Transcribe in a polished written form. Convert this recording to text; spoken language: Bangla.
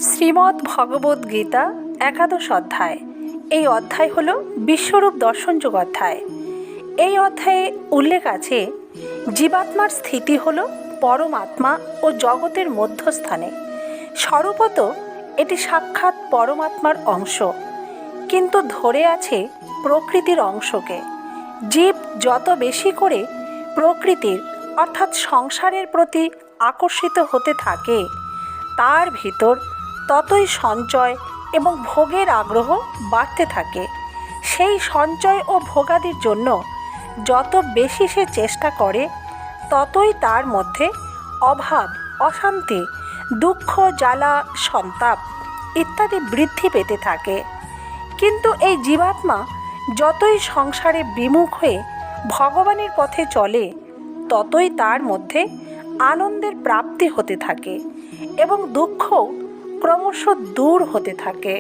শ্রীমদ্ ভগবদ্ গীতা একাদশ অধ্যায়। এই অধ্যায় হল বিশ্বরূপ দর্শনযোগ অধ্যায়। এই অধ্যায়ে উল্লেখ আছে জীবাত্মার স্থিতি হল পরমাত্মা ও জগতের মধ্যস্থানে। স্বরূপত এটি সাক্ষাৎ পরমাত্মার অংশ, কিন্তু ধরে আছে প্রকৃতির অংশকে। জীব যত বেশি করে প্রকৃতির অর্থাৎ সংসারের প্রতি আকর্ষিত হতে থাকে, তার ভিতর ততই সঞ্চয় এবং ভোগের আগ্রহ বাড়তে থাকে। সেই সঞ্চয় ও ভোগাদির জন্য যত বেশি সে চেষ্টা করে, ততই তার মধ্যে অভাব, অশান্তি, দুঃখ, জ্বালা, সন্তাপ ইত্যাদি বৃদ্ধি পেতে থাকে। কিন্তু এই জীবাত্মা যতই সংসারে বিমুখ হয়ে ভগবানের পথে চলে, ততই তার মধ্যে আনন্দের প্রাপ্তি হতে থাকে এবং দুঃখ ক্রমশ দূর হতে থাকে।